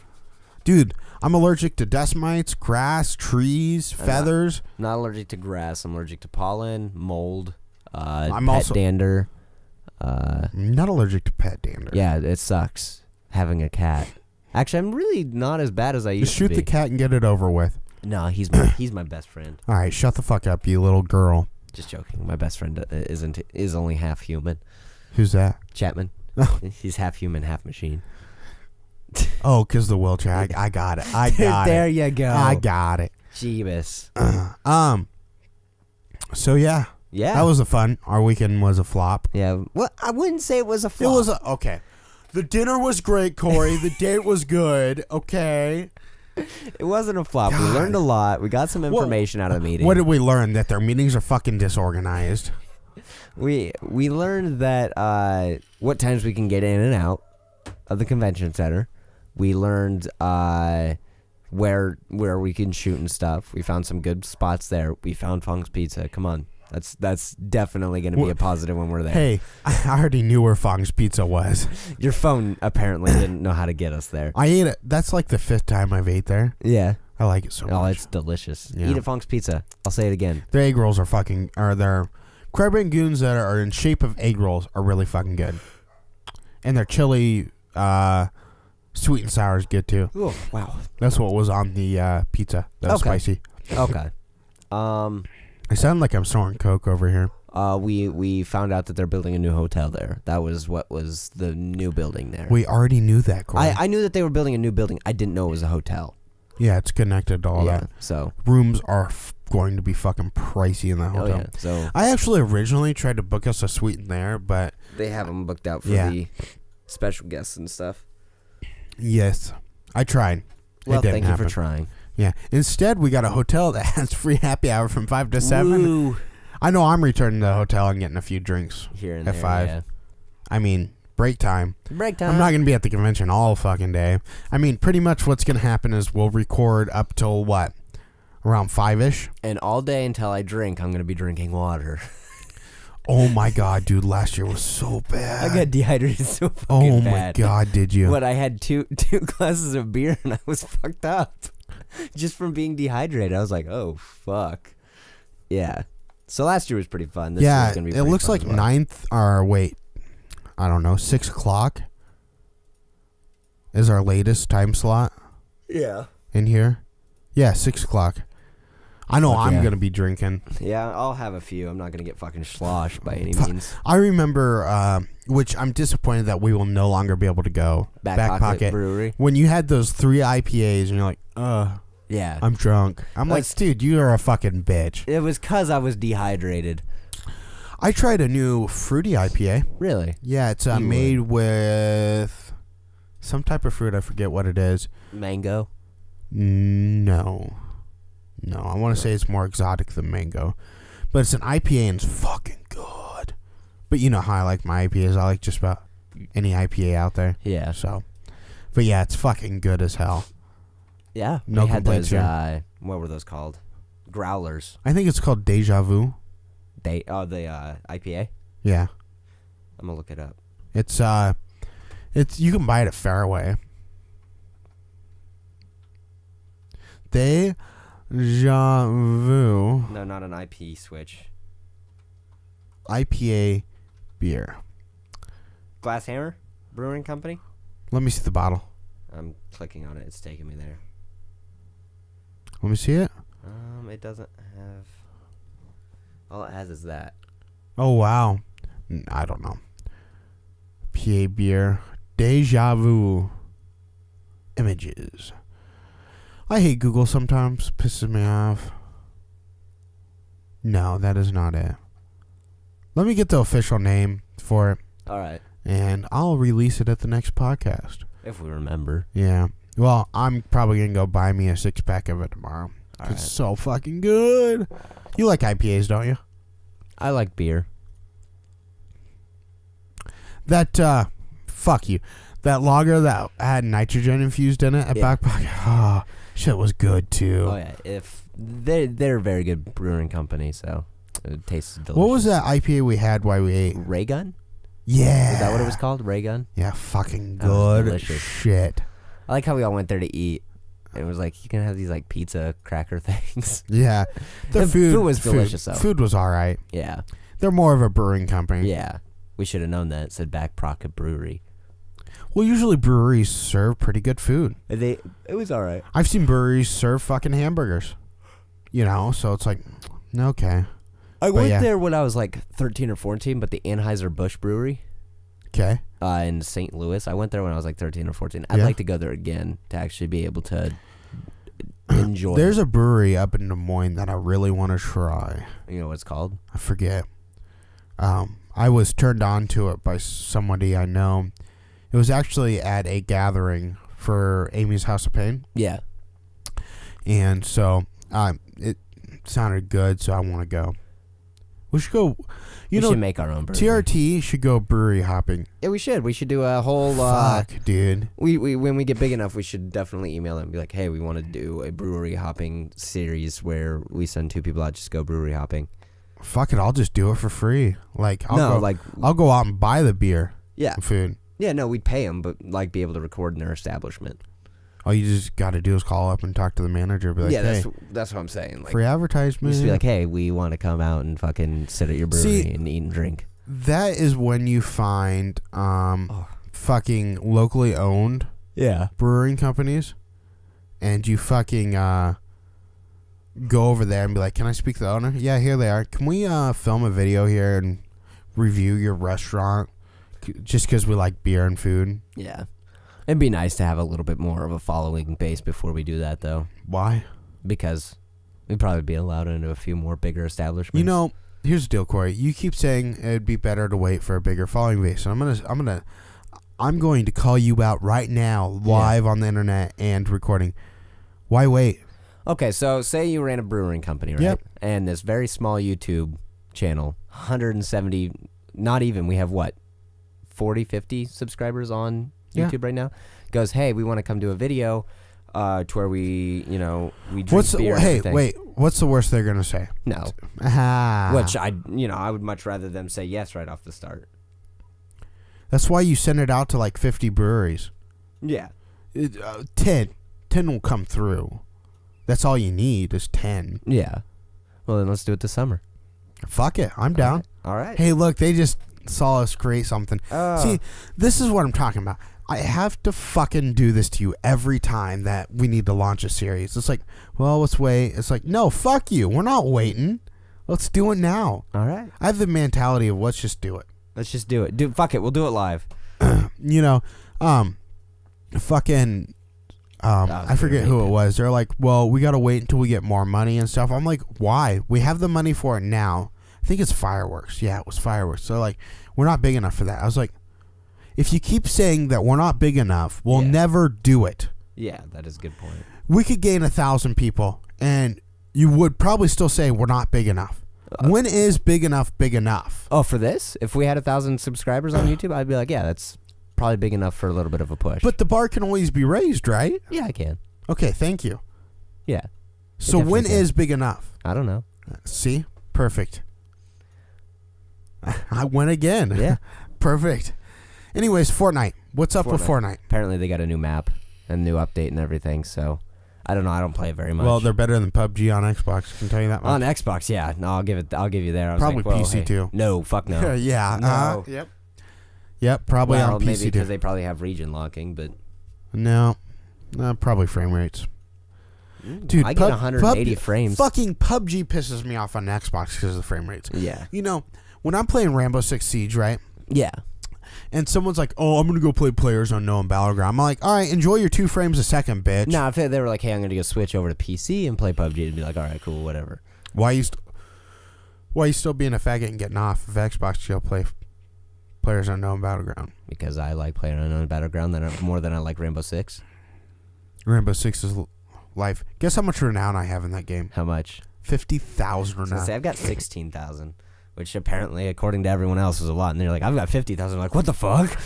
dude, I'm allergic to dust mites, grass, trees, feathers. Not allergic to grass. I'm allergic to pollen, mold, I'm pet also dander. I'm not allergic to pet dander. Yeah, it sucks having a cat. Actually, I'm really not as bad as I used Just to shoot be. the cat and get it over with. No, he's my best friend. All right, shut the fuck up, you little girl. Just joking. My best friend is only half human. Who's that? Chapman. He's half human, half machine. Oh, because the wheelchair. I got it. I got there it. you go. I got it. Jeebus. So yeah. Yeah. That was fun. Our weekend was a flop. Yeah. Well, I wouldn't say it was a flop. It was okay. The dinner was great, Corey. The date was good. Okay. It wasn't a flop. God. We learned a lot. We got some information out of the meeting. What did we learn? That their meetings are fucking disorganized. We learned that what times we can get in and out of the convention center. We learned where we can shoot and stuff. We found some good spots there. We found Fong's Pizza. Come on. That's definitely going to be a positive when we're there. Hey, I already knew where Fong's Pizza was. Your phone apparently didn't know how to get us there. I ate it. That's like the 5th time I've ate there. Yeah. I like it so much. Oh, it's delicious. Yeah. Eat at Fong's Pizza. I'll say it again. Their egg rolls are fucking... Or their crab rangoons that are in shape of egg rolls are really fucking good. And their chili sweet and sour is good too. Oh, wow. That's what was on the pizza. That was spicy. Okay. I sound like I'm snorting Coke over here. We found out that they're building a new hotel there. That was what was the new building there. We already knew that, Corey. I knew that they were building a new building. I didn't know it was a hotel. Yeah, it's connected to all that. So rooms are going to be fucking pricey in that hotel. Oh, yeah. So I actually originally tried to book us a suite in there, but they have them booked out for the special guests and stuff. Yes, I tried. Well, thank you for trying. Yeah. Instead, we got a hotel that has free happy hour from 5 to 7. Woo. I know I'm returning to the hotel and getting a few drinks here and at there, 5. Yeah. I mean, break time. Break time. I'm not going to be at the convention all fucking day. I mean, pretty much what's going to happen is we'll record up till what? Around 5-ish? And all day until I drink, I'm going to be drinking water. Oh my god, dude! Last year was so bad. I got dehydrated so fucking bad. Oh my god, did you? What, I had two glasses of beer and I was fucked up just from being dehydrated. I was like, oh fuck. Yeah. So last year was pretty fun. This year's gonna be it looks like well. 9th or wait, I don't know, 6 o'clock is our latest time slot. Yeah. In here. Yeah, 6 o'clock. I know I'm going to be drinking. Yeah, I'll have a few. I'm not going to get fucking sloshed by any means. I remember, which I'm disappointed that we will no longer be able to go. Back Pocket Brewery. When you had those 3 IPAs and you're like, yeah, I'm drunk. I'm like, dude, you are a fucking bitch. It was because I was dehydrated. I tried a new fruity IPA. Really? Yeah, it's made with some type of fruit. I forget what it is. Mango? No, I want to say it's more exotic than mango, but it's an IPA and it's fucking good. But you know how I like my IPAs. I like just about any IPA out there. Yeah. So, but yeah, it's fucking good as hell. Yeah. No complaints those, here. what were those called? Growlers. I think it's called Deja Vu. The IPA? Yeah. I'm gonna look it up. It's you can buy it at Fairway. Deja Vu. No, not an IP switch. IPA beer. Glass Hammer Brewing Company? Let me see the bottle. I'm clicking on it. It's taking me there. Let me see it. It doesn't have... All it has is that. Oh, wow. I don't know. PA beer. Deja Vu. Images. I hate Google sometimes. Pisses me off. No, that is not it. Let me get the official name for it. All right. And I'll release it at the next podcast. If we remember. Yeah. Well, I'm probably going to go buy me a 6-pack of it tomorrow. Right. It's so fucking good. You like IPAs, don't you? I like beer. That, fuck you. That lager that had nitrogen infused in it at Back Pocket. Oh, shit was good too. Oh, yeah. If they're a very good brewing company, so It tastes delicious. What was that IPA we had while we ate? Ray Gun? Yeah. Is that what it was called? Ray Gun? Yeah, fucking That was good delicious. shit. I like how we all went there to eat. It was like, you can have these like pizza cracker things. Yeah. The food was delicious, though. Food was all right. Yeah. They're more of a brewing company. Yeah. We should have known that. It said Back Pocket Brewery. Well, usually breweries serve pretty good food. It was all right. I've seen breweries serve fucking hamburgers. You know, so it's like, okay. I went there when I was like 13 or 14, but the Anheuser-Busch Brewery. Okay. In St. Louis. I went there when I was like 13 or 14. I'd like to go there again to actually be able to enjoy There's a brewery up in Des Moines that I really want to try. You know what it's called? I forget. I was turned on to it by somebody I know. It was actually at a gathering for Amy's House of Pain. Yeah. And so it sounded good, so I want to go. We should go. We should make our own brewery. TRT should go brewery hopping. Yeah, we should. We should do a whole. Fuck, dude. We when we get big enough, we should definitely email them and be like, hey, we want to do a brewery hopping series where we send 2 people out just go brewery hopping. Fuck it, I'll just do it for free. Like I'll go out and buy the beer. Yeah. And food. Yeah, no, we'd pay them, but like be able to record in their establishment. All you just got to do is call up and talk to the manager. Be like, yeah, hey, that's what I'm saying. Like, free advertisement. Just be like, hey, we want to come out and fucking sit at your brewery and eat and drink. That is when you find fucking locally owned brewing companies, and you fucking go over there and be like, can I speak to the owner? Yeah, here they are. Can we film a video here and review your restaurant just because we like beer and food? Yeah. It'd be nice to have a little bit more of a following base before we do that, though. Why? Because we'd probably be allowed into a few more bigger establishments. You know, here's the deal, Corey. You keep saying it'd be better to wait for a bigger following base. And I'm going to call you out right now, live on the internet and recording. Why wait? Okay, so say you ran a brewing company, right? Yep. And this very small YouTube channel, 170, not even, we have what, 40, 50 subscribers on YouTube right now, goes, hey, we want to come do a video to where we drink beer and everything. Wait, what's the worst they're going to say? No. Which I would much rather them say yes right off the start. That's why you send it out to like 50 breweries. Yeah. 10 will come through. That's all you need is 10. Yeah. Well, then let's do it this summer. Fuck it. I'm down. All right. Hey, look, they just saw us create something. See, this is what I'm talking about. I have to fucking do this to you every time that we need to launch a series. It's like, well, let's wait. It's like, no, fuck you. We're not waiting. Let's do it now. All right. I have the mentality of let's just do it. Let's just do it. Fuck it. We'll do it live. Fucking, I forget who it was. They're like, well, we got to wait until we get more money and stuff. I'm like, why? We have the money for it now. I think it's fireworks. Yeah, it was fireworks. So like, we're not big enough for that. I was like, if you keep saying that we're not big enough, we'll never do it. Yeah, that is a good point. We could gain 1,000 people, and you would probably still say we're not big enough. When is big enough big enough? Oh, for this? If we had 1,000 subscribers on YouTube, I'd be like, yeah, that's probably big enough for a little bit of a push. But the bar can always be raised, right? Yeah, I can. Okay, thank you. Yeah. So when is big enough? I don't know. See? Perfect. I went again. Yeah. Perfect. Anyways, Fortnite. What's up with Fortnite? Apparently they got a new map and new update and everything, so I don't know. I don't play it very much. Well, they're better than PUBG on Xbox. I can tell you that much. On Xbox, yeah. No, I'll give you there. I was probably like, PC too. No, fuck no. Yeah. No. Yep. Probably on PC maybe too. because they probably have region locking, but no, probably frame rates. Dude, I get 180 frames. Fucking PUBG pisses me off on Xbox because of the frame rates. Yeah. You know, when I'm playing Rainbow Six Siege, right? Yeah. And someone's like, "Oh, I'm gonna go play Players Unknown Battleground." I'm like, "All right, enjoy your 2 frames a second, bitch." No, if they were like, "Hey, I'm gonna go switch over to PC and play PUBG," it'd be like, "All right, cool, whatever." Why you still being a faggot and getting off of Xbox to go play Players Unknown Battleground? Because I like Players Unknown Battleground more than I like Rainbow Six. Rainbow Six is life. Guess how much renown I have in that game? How much? 50,000 renown. I've got 16,000. Which apparently, according to everyone else, is a lot. And they're like, I've got 50,000. I'm like, what the fuck?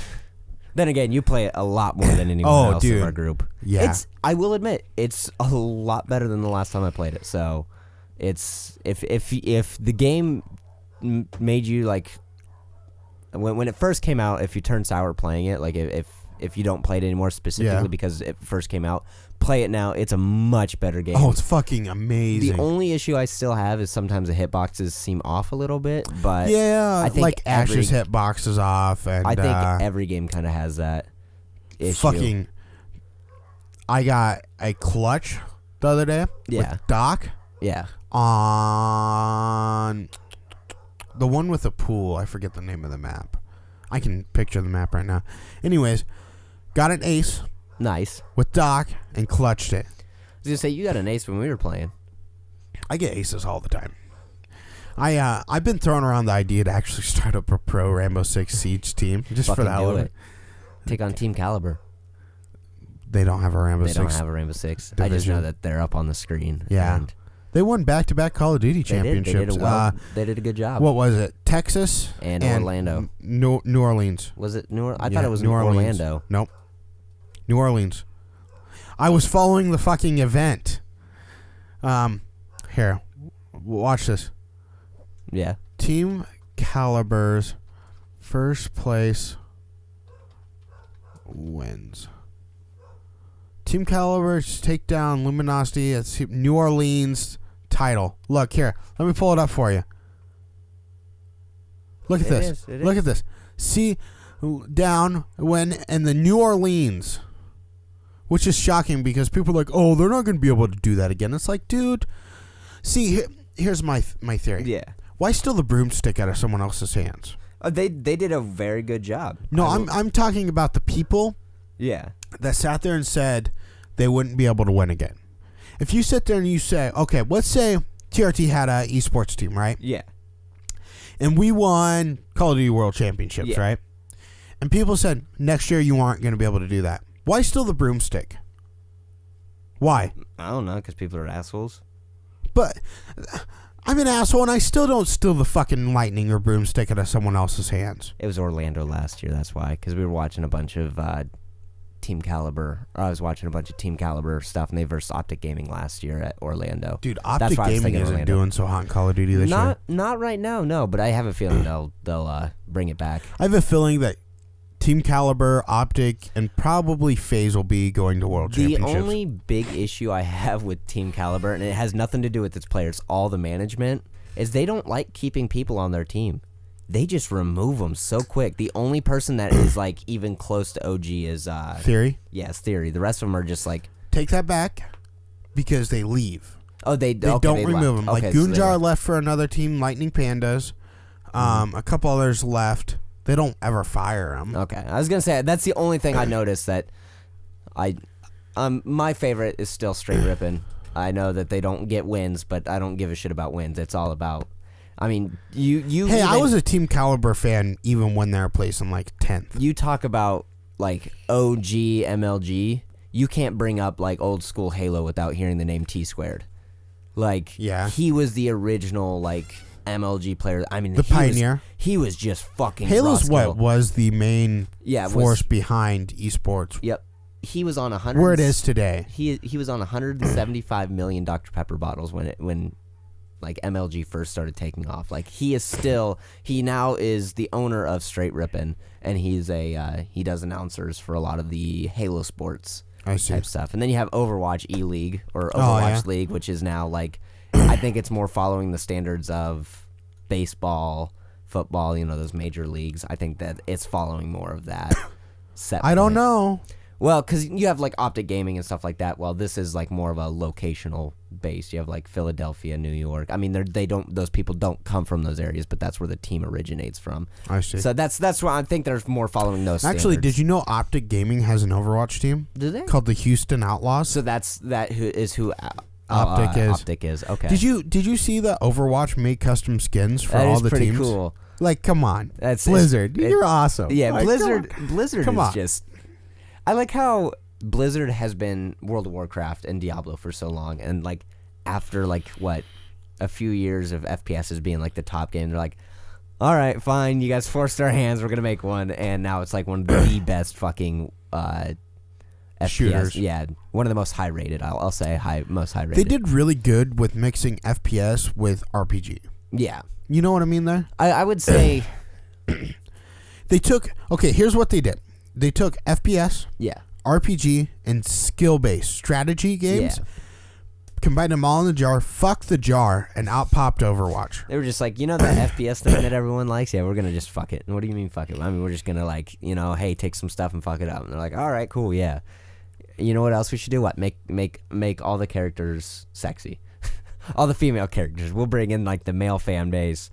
Then again, you play it a lot more than anyone else in our group. Yeah. I will admit, it's a lot better than the last time I played it. So, it's if the game made you like when it first came out? If you turn sour playing it, like if you don't play it anymore specifically because it first came out, play it now. It's a much better game. Oh, it's fucking amazing. The only issue I still have is sometimes the hitboxes seem off a little bit, but I think like Ash's hitbox is off, and I think every game kind of has that issue. Fucking, I got a clutch the other day with Doc. Yeah. On the one with the pool, I forget the name of the map. I can picture the map right now. Anyways, got an ace. Nice. With Doc and clutched it. I was gonna say you got an ace when we were playing. I get aces all the time. I've been throwing around the idea to actually start up a pro Rainbow Six Siege team just Fucking for the hell of it. Take on Team Caliber. They don't have a Rainbow Six. They don't have a Rainbow Six. Division. I just know that they're up on the screen. Yeah. And they won back-to-back Call of Duty championships. They did a good job. What was it? Texas and Orlando. New Orleans. Was it New Orleans? I thought it was New Orlando. Nope. New Orleans. I was following the fucking event. Here. Watch this. Yeah. Team Caliber's first place wins. Team Caliber's take down Luminosity at New Orleans title. Look here. Let me pull it up for you. Look at this. Look at this. See down when in the New Orleans, which is shocking because people are like, oh, they're not going to be able to do that again. It's like, dude, see, here's my theory. Yeah. Why steal the broomstick out of someone else's hands? They did a very good job. No, I'm talking about the people. Yeah. That sat there and said they wouldn't be able to win again. If you sit there and you say, okay, let's say TRT had a esports team, right? Yeah. And we won Call of Duty World Championships, right? And people said, next year you aren't going to be able to do that. Why steal the broomstick? Why? I don't know, because people are assholes. But I'm an asshole, and I still don't steal the fucking lightning or broomstick out of someone else's hands. It was Orlando last year, that's why. Because we were watching a bunch of Team Caliber. I was watching a bunch of Team Caliber stuff, and they versed Optic Gaming last year at Orlando. Dude, Optic Gaming isn't doing so hot in Call of Duty this year. Not right now, no. But I have a feeling they'll bring it back. I have a feeling that Team Caliber, Optic, and probably FaZe will be going to World Championships. The only big issue I have with Team Caliber, and it has nothing to do with its players, all the management, is they don't like keeping people on their team. They just remove them so quick. The only person that is like even close to OG is Theory. Yes, Theory. The rest of them are just like take that back because they leave. Oh, they don't remove them. Like Gunjar left for another team, Lightning Pandas. A couple others left. They don't ever fire them. Okay, I was gonna say that's the only thing I noticed that my favorite is still Straight Rippin'. I know that they don't get wins, but I don't give a shit about wins. It's all about. I mean, you. Hey, I was a Team Caliber fan even when they were placing like 10th. You talk about like OG MLG. You can't bring up like old school Halo without hearing the name T Squared. Like, he was the original like MLG player. I mean, the pioneer. He was just fucking. Halo's what was the main force behind esports. Yep. He was on 100. Where it is today. He was on 175 million Dr Pepper bottles when like MLG first started taking off. Like he now is the owner of Straight Rippin', and he's he does announcers for a lot of the Halo sports type stuff. And then you have Overwatch E-League or Overwatch League, which is now like I think it's more following the standards of baseball, football, you know, those major leagues. I think that it's following more of that set. I don't know. Well, because you have like Optic Gaming and stuff like that. Well, this is like more of a locational base. You have like Philadelphia, New York. I mean, those people don't come from those areas, but that's where the team originates from. I see. So that's why I think there's more following those. Actually, standards. did you know Optic Gaming has an Overwatch team? Do they? Called the Houston Outlaws. So who Optic is. Optic is. Okay. Did you see that Overwatch made custom skins for all the teams? That is pretty cool. Like, come on, Blizzard, you're awesome. Yeah, like, Blizzard is just. I like how Blizzard has been World of Warcraft and Diablo for so long, and like after like what a few years of FPS as being like the top game, they're like, all right, fine, you guys forced our hands, we're gonna make one, and now it's like one of the best fucking FPS. Shooters. Yeah, one of the most high rated. I'll say most high rated. They did really good with mixing FPS with RPG. Yeah. You know what I mean there? I would say... They took... Okay, here's what they did. They took FPS, yeah, RPG, and skill-based strategy games, combined them all in the jar, fuck the jar, and out popped Overwatch. They were just like, that FPS thing that everyone likes? Yeah, we're going to just fuck it. And what do you mean fuck it? I mean, we're just going to like, hey, take some stuff and fuck it up. And they're like, all right, cool, yeah. You know what else we should do? What? Make all the characters sexy. All the female characters. We'll bring in like the male fan base.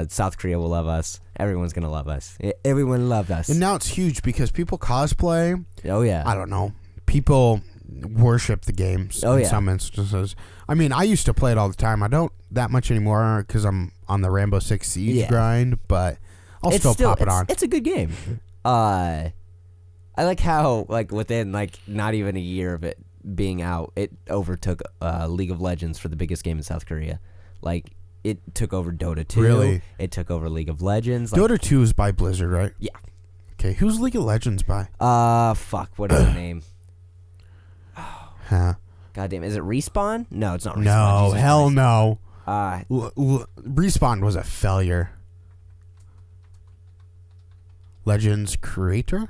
South Korea will love us. Everyone's gonna love us. Everyone loved us. And now it's huge because people cosplay. Oh yeah. I don't know. People worship the games in some instances. I mean, I used to play it all the time. I don't that much anymore because I'm on the Rainbow Six Siege grind. But I'll still pop it on. It's a good game. I like how like within like not even a year of it being out, it overtook League of Legends for the biggest game in South Korea. Like. It took over Dota 2. Really? It took over League of Legends. Dota 2 is by Blizzard, right? Yeah. Okay, who's League of Legends by? Fuck, what is the name? Huh. God damn, is it Respawn? No, it's not Respawn. No, Jesus hell Christ. no. Respawn was a failure. Legends Creator?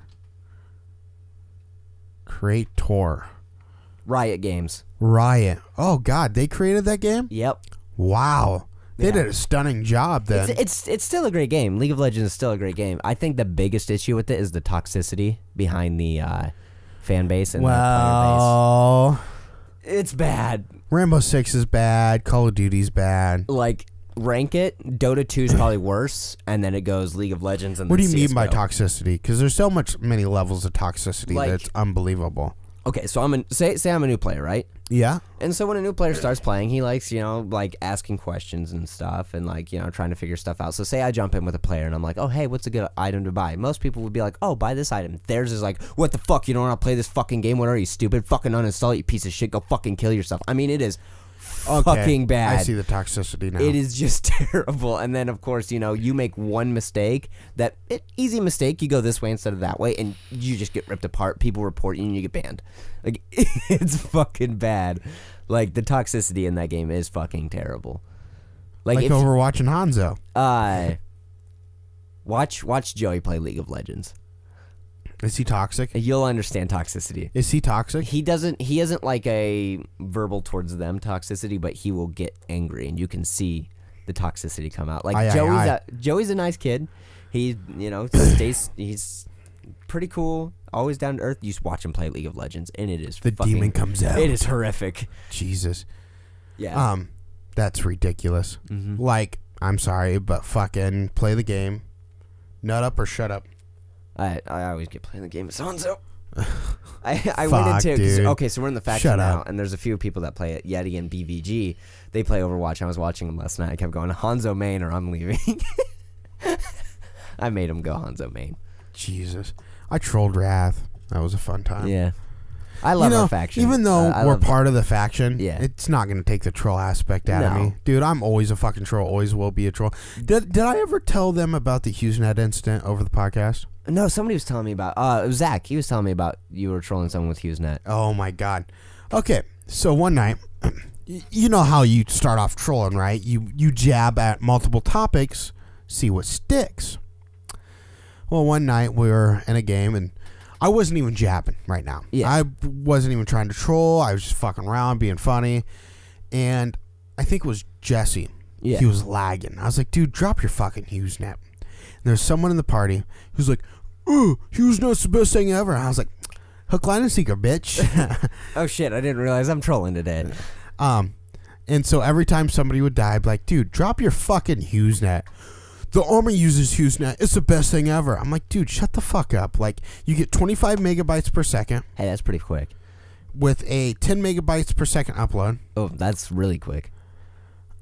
Riot Games. Riot. Oh, God, they created that game? Yep. Wow. They did a stunning job then. It's still a great game. League of Legends is still a great game. I think the biggest issue with it is the toxicity behind the fan base and the player base. It's bad. Rainbow Six is bad. Call of Duty's bad. Like, rank it. Dota 2 is probably worse, and then it goes League of Legends and what do you CSGO. mean by toxicity? Because there's so many levels of toxicity that's unbelievable. Okay, so say I'm a new player, right? Yeah. And so when a new player starts playing, he likes, like asking questions and stuff and like, trying to figure stuff out. So say I jump in with a player and I'm like, oh, hey, what's a good item to buy? Most people would be like, oh, buy this item. Theirs is like, what the fuck? You don't want to play this fucking game? What are you, stupid? Fucking uninstall it, you piece of shit. Go fucking kill yourself. I mean, it is fucking bad. I see the toxicity now. It is just terrible. And then, of course, you make one mistake, easy mistake, you go this way instead of that way, and you just get ripped apart. People report you and you get banned. Like, it's fucking bad. Like, the toxicity in that game is fucking terrible. Like Overwatch and Hanzo. Watch Joey play League of Legends. Is he toxic? You'll understand toxicity. Is he toxic? He isn't like a verbal towards them toxicity, but he will get angry, and you can see the toxicity come out. Like Joey's a nice kid. He he's pretty cool, always down to earth. You just watch him play League of Legends, and it is the demon comes out. It is horrific. Jesus. Yeah. That's ridiculous. Mm-hmm. Like, I'm sorry, but fucking play the game. Nut up or shut up. I always get playing the game with so-and-so. I went into... Okay, so we're in the faction now, and there's a few people that play it. Yeti and BVG, they play Overwatch. I was watching them last night. I kept going, Hanzo main or I'm leaving. I made him go Hanzo main. Jesus. I trolled Wrath. That was a fun time. Yeah. I love our faction. Even though we're part of the faction, it's not going to take the troll aspect out of me. Dude, I'm always a fucking troll. Always will be a troll. Did I ever tell them about the HughesNet incident over the podcast? No, somebody was telling me about... it was Zach. He was telling me about you were trolling someone with HughesNet. Oh, my God. Okay, so one night, you know how you start off trolling, right? You jab at multiple topics, see what sticks. Well, one night we were in a game, and I wasn't even jabbing right now. Yeah. I wasn't even trying to troll. I was just fucking around, being funny. And I think it was Jesse. Yeah. He was lagging. I was like, dude, drop your fucking HughesNet. And there's someone in the party who's like, oh, HughesNet's the best thing ever. And I was like, hook, line, and sinker, bitch. Oh, shit. I didn't realize I'm trolling today. And so every time somebody would die, I'd be like, dude, drop your fucking HughesNet. The army uses HughesNet. It's the best thing ever. I'm like, dude, shut the fuck up. Like, you get 25 megabytes per second. Hey, that's pretty quick. With a 10 megabytes per second upload. Oh, that's really quick.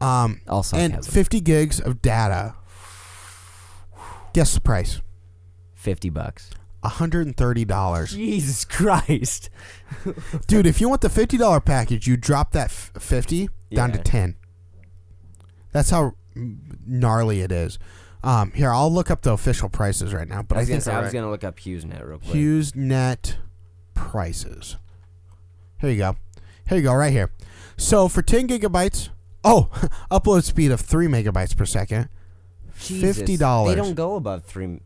Also, and 50 gigs of data. Guess the price. $50. $130. Jesus Christ. Dude, if you want the $50 package, you drop that 50 down to 10. That's how gnarly it is. Here, I'll look up the official prices right now. But I was going to look up HughesNet real quick. HughesNet prices. Here you go. Here you go, right here. So for 10 gigabytes, Oh, upload speed of 3 megabytes per second. Jesus, $50. They don't go above 3.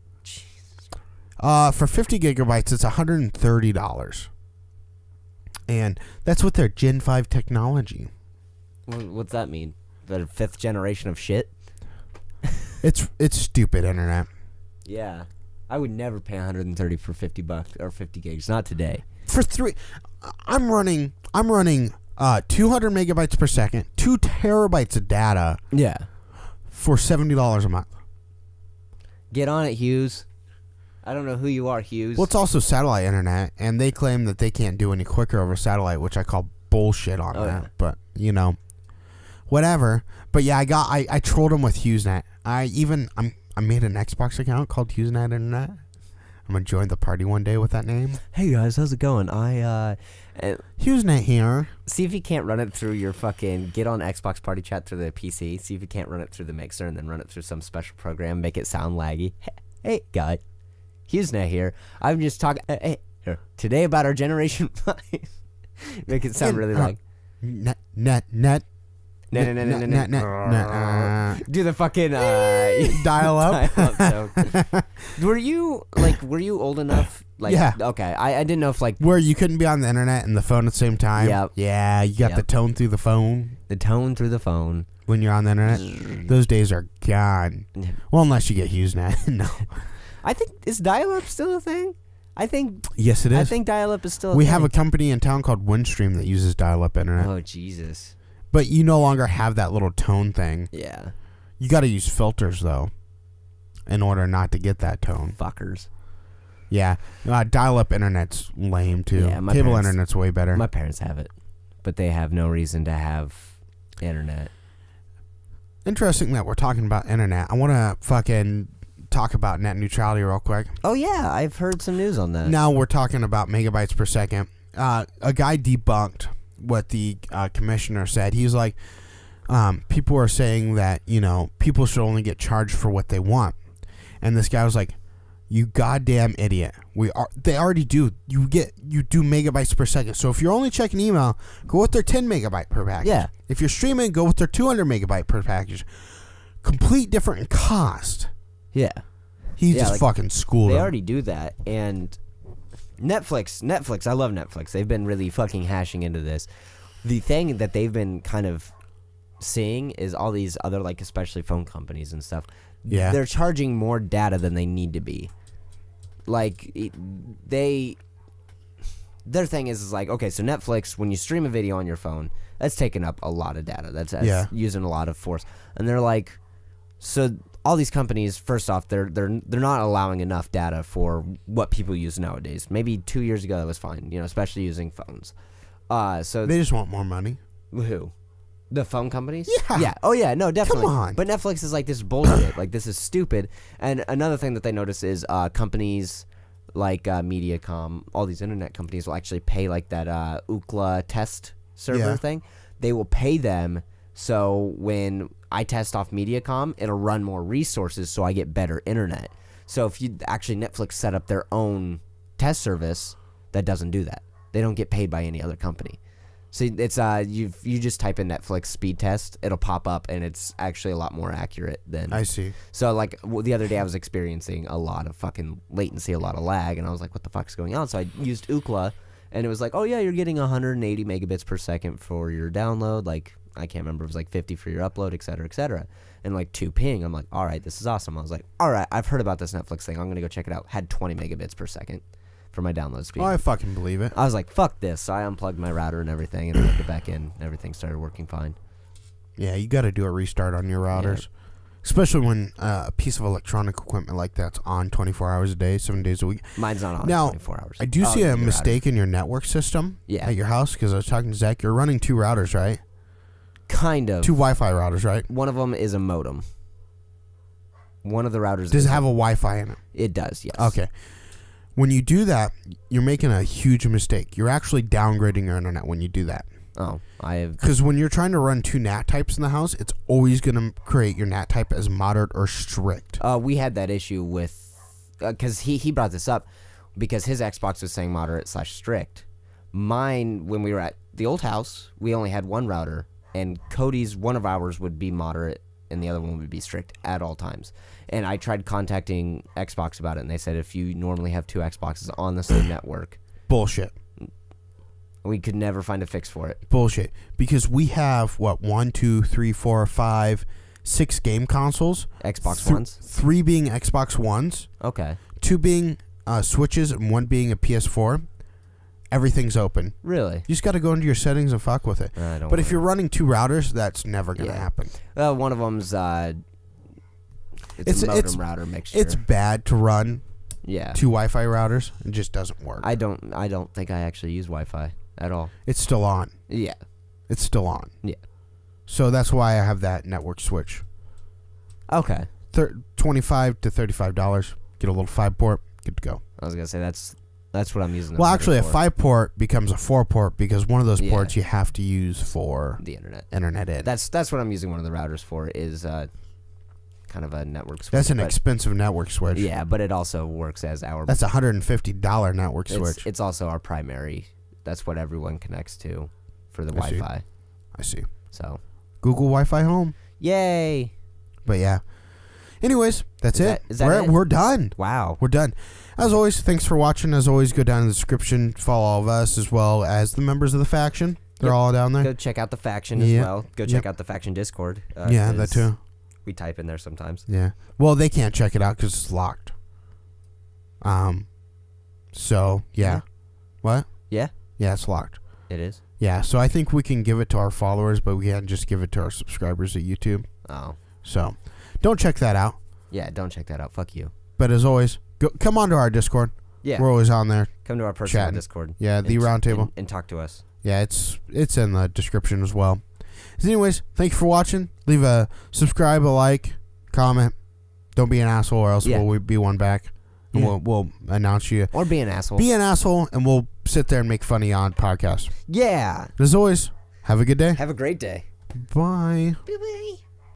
For 50 gigabytes, it's $130. And that's with their Gen 5 technology. What's that mean? The 5th generation of shit? It's stupid internet. Yeah. I would never pay $130 for $50 or 50 gigs. Not today. I'm running 200 megabytes per second, 2 terabytes of data. Yeah. For $70 a month. Get on it, Hughes. I don't know who you are, Hughes. Well, it's also satellite internet, and they claim that they can't do any quicker over satellite, which I call bullshit on that. Yeah. But, whatever. But yeah, I trolled them with HughesNet. I made an Xbox account called HughesNet Internet. I'm gonna join the party one day with that name. Hey guys, how's it going? HughesNet here. See if you can't run it through your fucking get on Xbox Party Chat through the PC. See if you can't run it through the mixer and then run it through some special program, make it sound laggy. Hey guy, HughesNet here. I'm just talking today about our Generation 5. Make it sound really like net. No. Do the fucking dial up. Were you old enough? Yeah. Okay. I didn't know if where you couldn't be on the internet and the phone at the same time. Yep. Yeah. You got the tone through the phone. The tone through the phone when you're on the internet. Those days are gone. Well, unless you get HughesNet. No. I think is dial-up still a thing? I think yes, it is. I think dial-up is still a thing. We have a company in town called Windstream that uses dial-up internet. Oh Jesus. But you no longer have that little tone thing. Yeah. You got to use filters, though, in order not to get that tone. Fuckers. Yeah. Dial-up internet's lame, too. Yeah, Cable internet's way better. My parents have it, but they have no reason to have internet. Interesting that we're talking about internet. I want to fucking talk about net neutrality real quick. Oh, yeah. I've heard some news on that. Now we're talking about megabytes per second. A guy debunked what the commissioner said. He's like, people are saying that, people should only get charged for what they want. And this guy was like, you goddamn idiot. They already do. You do megabytes per second. So if you're only checking email, go with their 10 megabyte per package. Yeah. If you're streaming, go with their 200 megabyte per package. Complete different cost. Yeah. He just fucking schooled They him. already do that. And Netflix, I love Netflix. They've been really fucking hashing into this. The thing that they've been kind of seeing is all these other, especially phone companies and stuff. Yeah. They're charging more data than they need to be. Their thing is okay, so Netflix, when you stream a video on your phone, that's taking up a lot of data. That's using a lot of force. And they're like, so all these companies, first off, they're not allowing enough data for what people use nowadays. Maybe 2 years ago that was fine, especially using phones. So they just want more money. Who? The phone companies? Yeah. Yeah. Oh yeah. No, definitely. Come on. But Netflix is this bullshit. This is stupid. And another thing that they notice is companies like Mediacom, all these internet companies will actually pay that Ookla test server thing. They will pay them. So when I test off Mediacom, it'll run more resources so I get better internet. So if you actually Netflix set up their own test service that doesn't do that. They don't get paid by any other company. So it's you just type in Netflix speed test, it'll pop up and it's actually a lot more accurate than. I see. So the other day I was experiencing a lot of fucking latency, a lot of lag, and I was like, what the fuck's going on? So I used Ookla, and it was oh yeah, you're getting 180 megabits per second for your download. I can't remember, it was 50 for your upload, et cetera, et cetera. And 2 ping. I'm like, all right, this is awesome. I was like, all right, I've heard about this Netflix thing. I'm gonna go check it out. Had 20 megabits per second for my download speed. Oh, I fucking believe it. I was like, fuck this. So I unplugged my router and everything and plugged it back in. Everything started working fine. Yeah, you got to do a restart on your routers. Yeah. Especially when a piece of electronic equipment like that's on 24 hours a day, 7 days a week. Mine's not on now, 24 hours. I do see a mistake in your network system at your house, because I was talking to Zach. You're running 2 routers, right? Kind of. 2 Wi-Fi routers, right? One of them is a modem. One of the routers does it have a Wi-Fi in it? It does, yes. Okay. When you do that, you're making a huge mistake. You're actually downgrading your internet when you do that. Oh, because when you're trying to run 2 NAT types in the house, it's always going to create your NAT type as moderate or strict. We had that issue with, because he brought this up, because his Xbox was saying moderate/strict. Mine, when we were at the old house, we only had 1 router, and one of ours would be moderate, and the other one would be strict at all times. And I tried contacting Xbox about it, and they said if you normally have 2 Xboxes on the same network, bullshit. We could never find a fix for it. Bullshit. Because we have, 1, 2, 3, 4, 5, 6 game consoles. Xbox Ones? 3 being Xbox Ones. Okay. 2 being Switches and 1 being a PS4. Everything's open. Really? You just got to go into your settings and fuck with it. But if you're running 2 routers, that's never going to happen. One of them's it's a modem router mixture. It's bad to run 2 Wi-Fi routers. It just doesn't work. I don't think I actually use Wi-Fi at all. It's still on. Yeah. It's still on. Yeah. So that's why I have that network switch. Okay. $25 to $35. Get a little 5-port. Good to go. I was gonna say that's what I'm using. Well, actually, a 5-port becomes a 4-port because one of those ports you have to use for the internet. Internet in. That's what I'm using one of the routers for. Is kind of a network switch. That's an expensive network switch. Yeah, but it also works as our. That's a $150 network switch. It's also our primary. That's what everyone connects to for the Wi-Fi. I see. So. Google Wi-Fi Home. Yay! But yeah. Anyways, that's it. It? We're done. Wow. We're done. As always, thanks for watching. As always, go down in the description. Follow all of us as well as the members of the faction. They're all down there. Go check out the faction as well. Go check out the faction Discord. That too. We type in there sometimes. Yeah. Well, they can't check it out because it's locked. So, yeah. What? Yeah? Yeah, it's locked. It is? Yeah, so I think we can give it to our followers, but we can't just give it to our subscribers at YouTube. Oh. So, don't check that out. Yeah, don't check that out. Fuck you. But as always, come on to our Discord. Yeah. We're always on there. Come to our personal chatting. Discord. Yeah, Theeroundtable. And talk to us. Yeah, it's in the description as well. So anyways, thank you for watching. Leave a subscribe, a like, comment. Don't be an asshole or else we'll be one back. And we'll announce you. Or be an asshole. Be an asshole, and we'll sit there and make fun of you on podcast. Yeah. As always, have a good day. Have a great day. Bye. Bye-bye.